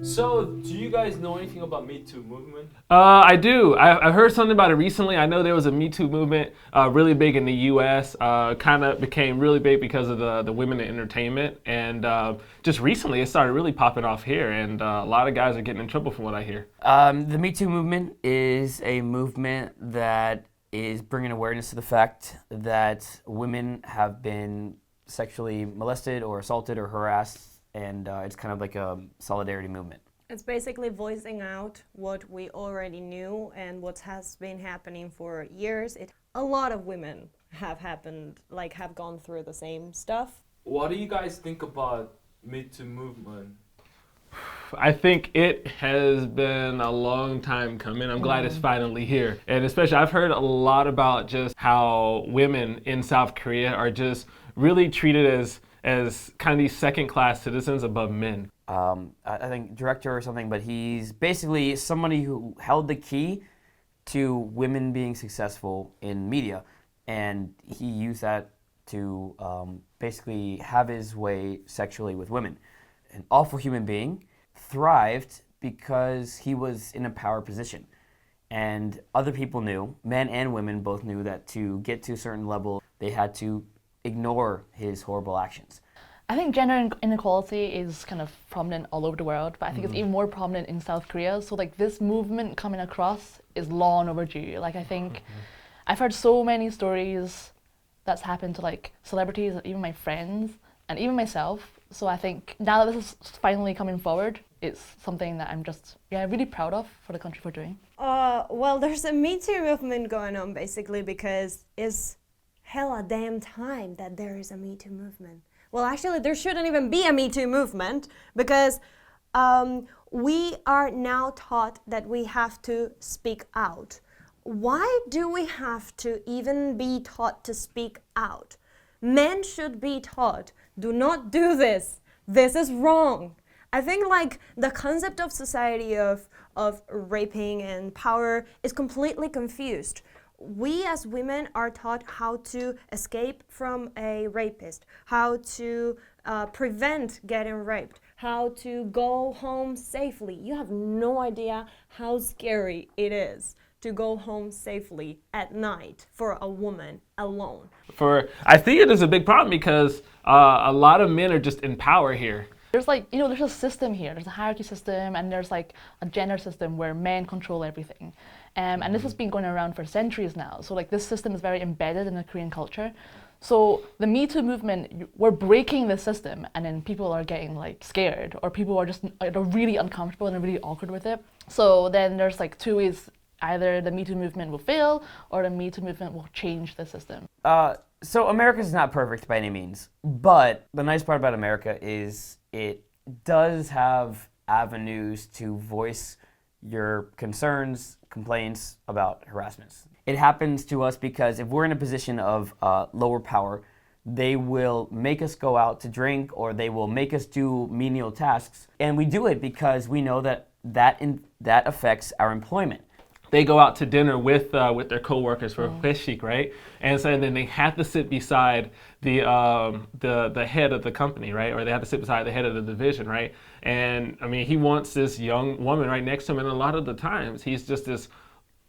So, do you guys know anything about Metoo movement? I do. I've heard something about it recently. I know there was a Metoo movement really big in the U.S. Kind of became really big because of the women in entertainment. And just recently it started really popping off here. And a lot of guys are getting in trouble from what I hear. The Metoo movement is a movement that is bringing awareness to the fact that women have been sexually molested or assaulted or harassed. And it's kind of like a solidarity movement. It's basically voicing out what we already knew and what has been happening for years. A lot of women have gone through the same stuff. What do you guys think about Metoo movement? I think it has been a long time coming. I'm glad it's finally here. And especially I've heard a lot about just how women in South Korea are just really treated as kind of these second-class citizens above men. I think director or something, but he's basically somebody who held the key to women being successful in media, and he used that to basically have his way sexually with women. An awful human being, thrived because he was in a power position. And other people knew, men and women both knew, that to get to a certain level, they had to ignore his horrible actions. I think gender inequality is kind of prominent all over the world, but I think it's even more prominent in South Korea. So like this movement coming across is long overdue. Like I think I've heard so many stories that's happened to like celebrities, even my friends, and even myself. So I think now that this is finally coming forward, it's something that I'm just really proud of for the country for doing. Well, there's a Me Too movement going on basically because it's hella damn time that there is a Me Too movement. Well, actually, there shouldn't even be a Me Too movement because we are now taught that we have to speak out. Why do we have to even be taught to speak out? Men should be taught, do not do this. This is wrong. I think like the concept of society of raping and power is completely confused. We as women are taught how to escape from a rapist, how to prevent getting raped, how to go home safely. You have no idea how scary it is to go home safely at night for a woman alone. I think it is a big problem because a lot of men are just in power here. There's like, there's a system here. There's a hierarchy system and there's like a gender system where men control everything. And this has been going around for centuries now. So like this system is very embedded in the Korean culture. So the Me Too movement, we're breaking the system and then people are getting like scared or people are just they're really uncomfortable and they're really awkward with it. So then there's like two ways. Either the Me Too movement will fail or the Me Too movement will change the system. So America's not perfect by any means, but the nice part about America is it does have avenues to voice your concerns, complaints about harassments. It happens to us because if we're in a position of lower power, they will make us go out to drink or they will make us do menial tasks. And we do it because we know that affects our employment. They go out to dinner with their coworkers for 회식, right? And so then they have to sit beside the head of the company, right? Or they have to sit beside the head of the division, right? And I mean, he wants this young woman right next to him, and a lot of the times he's just this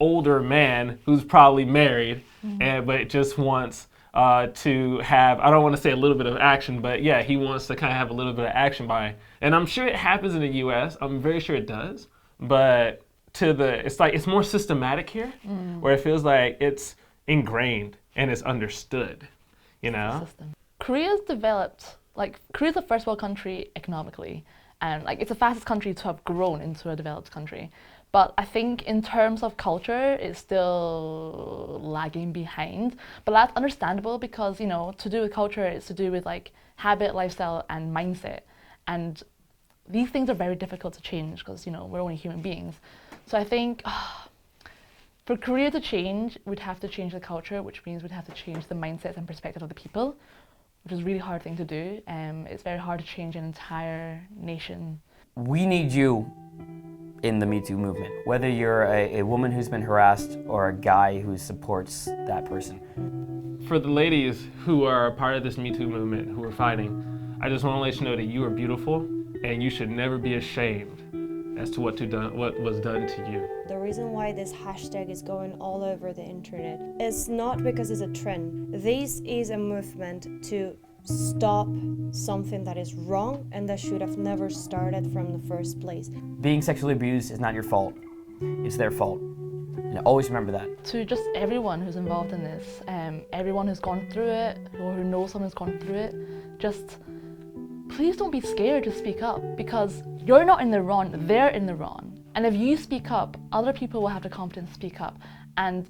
older man who's probably married, but just wants to have, I don't want to say a little bit of action, but yeah, he wants to kind of have a little bit of action by. And I'm sure it happens in the U.S. I'm very sure it does, but it's more systematic here, where it feels like it's ingrained and it's understood, Korea's developed, Korea's a first world country economically, and it's the fastest country to have grown into a developed country. But I think in terms of culture, it's still lagging behind. But that's understandable because, to do with culture, it's to do with habit, lifestyle, and mindset. And these things are very difficult to change because, we're only human beings. So I think for Korea to change, we'd have to change the culture, which means we'd have to change the mindsets and perspective of the people, which is a really hard thing to do. It's very hard to change an entire nation. We need you in the Me Too movement, whether you're a woman who's been harassed or a guy who supports that person. For the ladies who are a part of this Me Too movement, who are fighting, I just want to let you know that you are beautiful and you should never be ashamed as to what was done to you. The reason why this hashtag is going all over the internet is not because it's a trend. This is a movement to stop something that is wrong and that should have never started from the first place. Being sexually abused is not your fault. It's their fault. And always remember that. To just everyone who's involved in this, everyone who's gone through it or who knows someone who's gone through it, just please don't be scared to speak up, because you're not in the wrong, they're in the wrong. And if you speak up, other people will have the confidence to speak up. And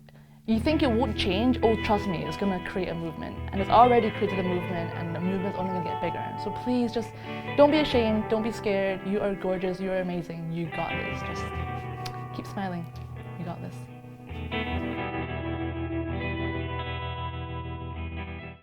you think it won't change? Oh, trust me, it's gonna create a movement. And it's already created a movement, and the movement's only gonna get bigger. So please just don't be ashamed, don't be scared. You are gorgeous, you are amazing, you got this. Just keep smiling, you got this.